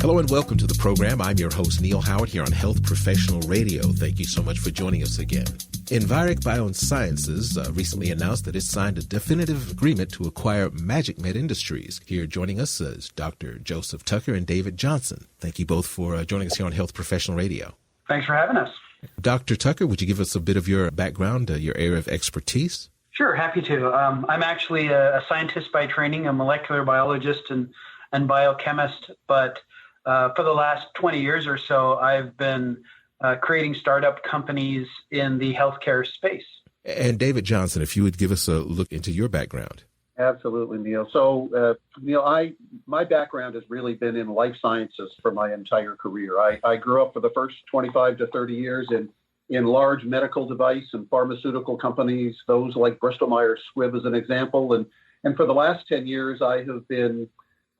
Hello and welcome to the program. I'm your host, Neil Howard, here on Health Professional Radio. Thank you so much for joining us again. Enveric Biosciences recently announced that it signed a definitive agreement to acquire MagicMed Industries. Here joining us is Dr. Joseph Tucker and David Johnson. Thank you both for joining us here on Health Professional Radio. Thanks for having us. Dr. Tucker, would you give us a bit of your background, your area of expertise? Sure, happy to. I'm actually a scientist by training, a molecular biologist and biochemist, but for the last 20 years or so, I've been creating startup companies in the healthcare space. And David Johnson, if you would give us a look into your background. Absolutely, Neil. So, Neil, my background has really been in life sciences for my entire career. I grew up for the first 25 to 30 years in large medical device and pharmaceutical companies, those like Bristol Myers Squibb as an example. And for the last 10 years, I have been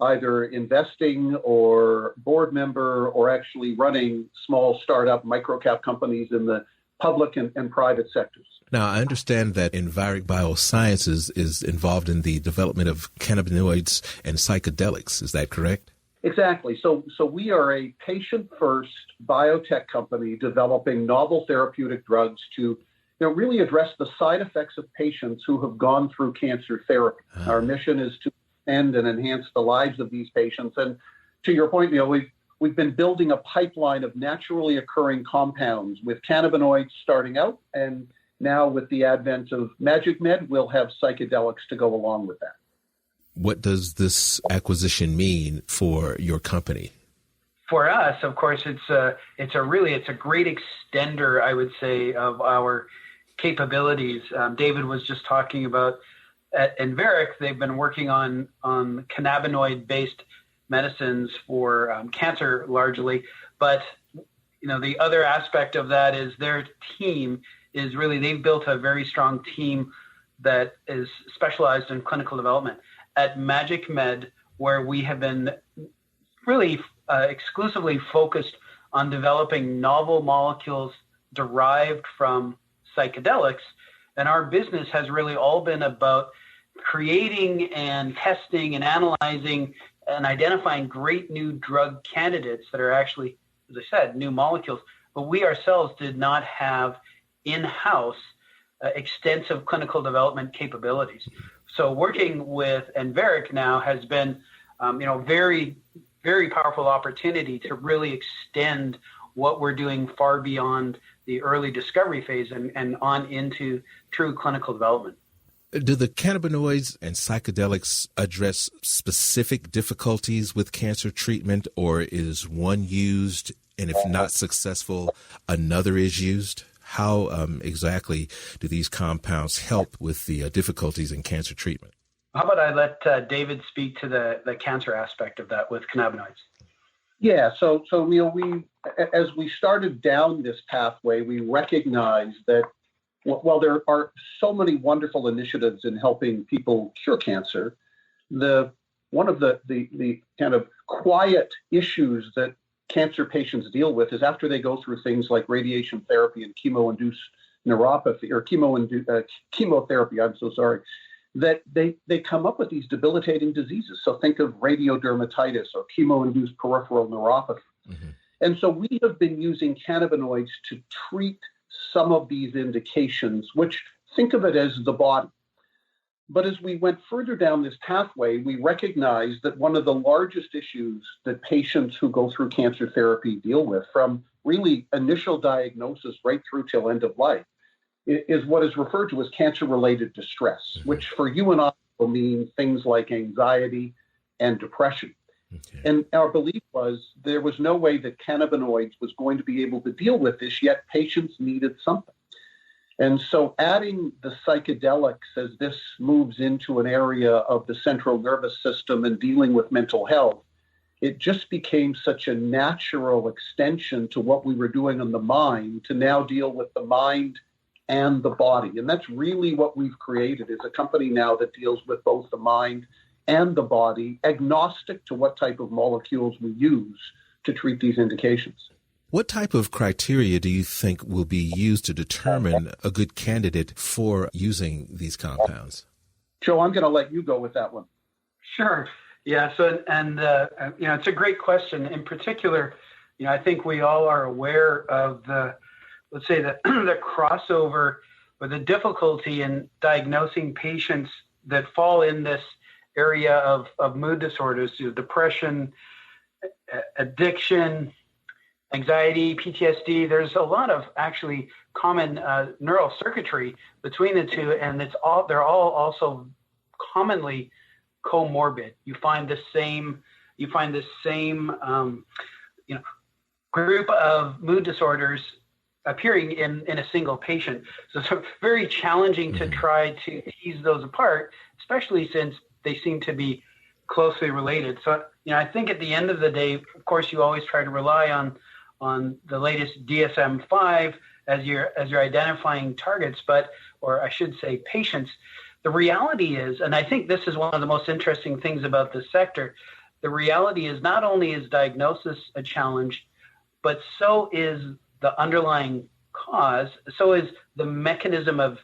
either investing or board member or actually running small startup microcap companies in the public and private sectors. Now, I understand that Enveric Biosciences is involved in the development of cannabinoids and psychedelics. Is that correct? Exactly. So we are a patient-first biotech company developing novel therapeutic drugs to really address the side effects of patients who have gone through cancer therapy. Our mission is to end and enhance the lives of these patients. And to your point, Neil, we've been building a pipeline of naturally occurring compounds with cannabinoids starting out, and now with the advent of MagicMed, we'll have psychedelics to go along with that. What does this acquisition mean for your company? For us, of course, it's a great extender, I would say, of our capabilities. David was just talking about at Enveric, they've been working on cannabinoid-based medicines for cancer largely, but the other aspect of that is their team is really, they've built a very strong team that is specialized in clinical development. At MagicMed, where we have been really exclusively focused on developing novel molecules derived from psychedelics, and our business has really all been about creating and testing and analyzing and identifying great new drug candidates that are actually, as I said, new molecules. But we ourselves did not have in-house extensive clinical development capabilities. So working with Enveric now has been, very, very powerful opportunity to really extend what we're doing far beyond the early discovery phase and on into true clinical development. Do the cannabinoids and psychedelics address specific difficulties with cancer treatment, or is one used, and if not successful, another is used? How exactly do these compounds help with the difficulties in cancer treatment? How about I let David speak to the cancer aspect of that with cannabinoids? Yeah, so Neil, as we started down this pathway, we recognized that while there are so many wonderful initiatives in helping people cure cancer, one of the kind of quiet issues that cancer patients deal with is after they go through things like radiation therapy and chemo-induced neuropathy or chemotherapy, that they come up with these debilitating diseases. So think of radiodermatitis or chemo-induced peripheral neuropathy. Mm-hmm. And so we have been using cannabinoids to treat some of these indications, which think of it as the body. But as we went further down this pathway, we recognized that one of the largest issues that patients who go through cancer therapy deal with, from really initial diagnosis right through till end of life, is what is referred to as cancer-related distress, which for you and I will mean things like anxiety and depression. Okay. And our belief was there was no way that cannabinoids was going to be able to deal with this, yet patients needed something. And so adding the psychedelics as this moves into an area of the central nervous system and dealing with mental health, it just became such a natural extension to what we were doing on the mind to now deal with the mind and the body. And that's really what we've created, is a company now that deals with both the mind and the body, agnostic to what type of molecules we use to treat these indications. What type of criteria do you think will be used to determine a good candidate for using these compounds? Joe, I'm going to let you go with that one. Sure. Yeah. So, and it's a great question. In particular, I think we all are aware of let's say the crossover or the difficulty in diagnosing patients that fall in this area of mood disorders, depression, addiction, anxiety, PTSD. There's a lot of actually common neural circuitry between the two, and they're all also commonly comorbid. You find the same group of mood disorders appearing in a single patient. So it's very challenging to try to tease those apart, especially since they seem to be closely related. So, I think at the end of the day, of course, you always try to rely on the latest DSM-5 as you're identifying targets, or I should say patients. The reality is, and I think this is one of the most interesting things about this sector, the reality is not only is diagnosis a challenge, but so is the underlying cause, so is the mechanism of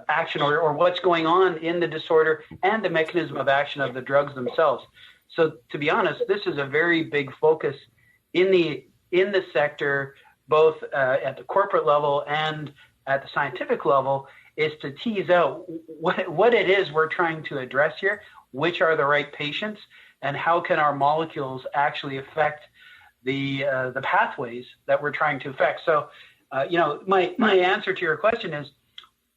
action or what's going on in the disorder and the mechanism of action of the drugs themselves. So to be honest, this is a very big focus in the sector, both at the corporate level and at the scientific level, is to tease out what it is we're trying to address here, which are the right patients, and how can our molecules actually affect the pathways that we're trying to affect. So, my answer to your question is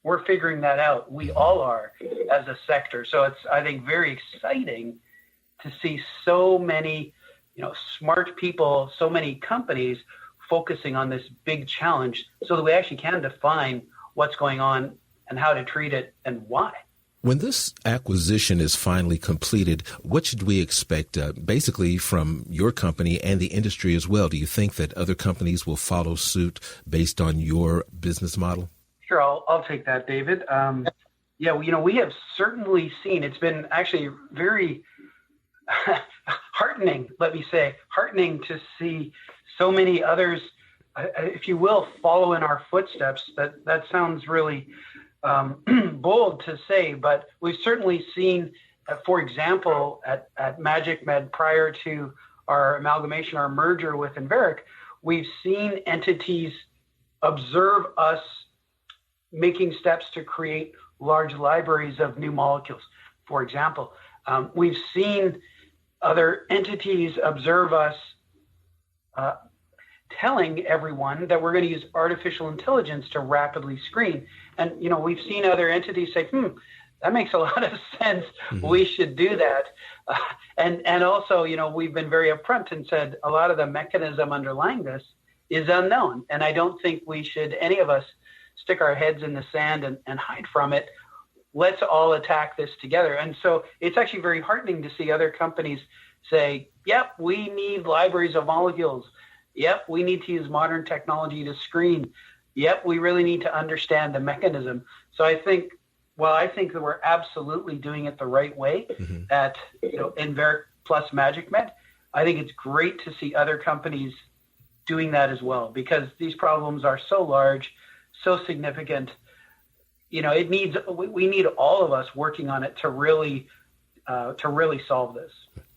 we're figuring that out. We all are as a sector. So it's, I think, very exciting to see so many, smart people, so many companies focusing on this big challenge so that we actually can define what's going on and how to treat it and why. When this acquisition is finally completed, what should we expect basically from your company and the industry as well? Do you think that other companies will follow suit based on your business model? Sure, I'll take that, David. We have certainly seen, it's been actually very heartening to see so many others, if you will, follow in our footsteps. That sounds really bold to say, but we've certainly seen, for example, at MagicMed, prior to our amalgamation, our merger with Enveric, we've seen entities observe us making steps to create large libraries of new molecules. For example, we've seen other entities observe us telling everyone that we're going to use artificial intelligence to rapidly screen. And, we've seen other entities say, that makes a lot of sense. Mm-hmm. We should do that. And also, we've been very upfront and said a lot of the mechanism underlying this is unknown. And I don't think we should, any of us, stick our heads in the sand and hide from it. Let's all attack this together. And so it's actually very heartening to see other companies say, yep, we need libraries of molecules. Yep, we need to use modern technology to screen. Yep, we really need to understand the mechanism. So I think that we're absolutely doing it the right way at Enveric plus MagicMed. I think it's great to see other companies doing that as well, because these problems are so large, so significant. We need all of us working on it to really solve this.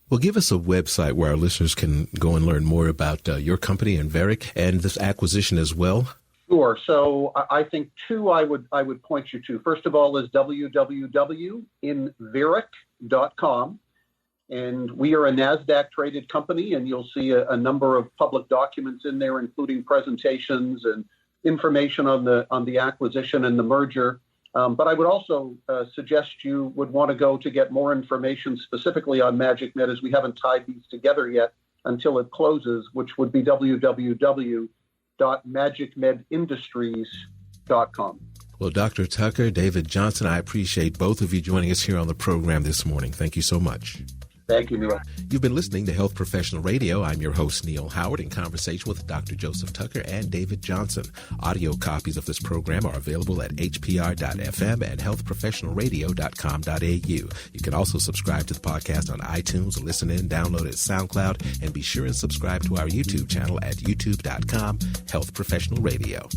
Well, give us a website where our listeners can go and learn more about your company, Enveric, and this acquisition as well. Sure. So I think two I would point you to. First of all is www.enveric.com. And we are a NASDAQ-traded company, and you'll see a number of public documents in there, including presentations and information on the acquisition and the merger. But I would also suggest you would want to go to get more information specifically on MagicMed, as we haven't tied these together yet until it closes, which would be www.MagicMedIndustries.com. Well, Dr. Tucker, David Johnson, I appreciate both of you joining us here on the program this morning. Thank you so much. Thank you, Neil. You've been listening to Health Professional Radio. I'm your host, Neil Howard, in conversation with Dr. Joseph Tucker and David Johnson. Audio copies of this program are available at hpr.fm and healthprofessionalradio.com.au. You can also subscribe to the podcast on iTunes, listen in, download it at SoundCloud, and be sure and subscribe to our YouTube channel at youtube.com, Health Professional Radio.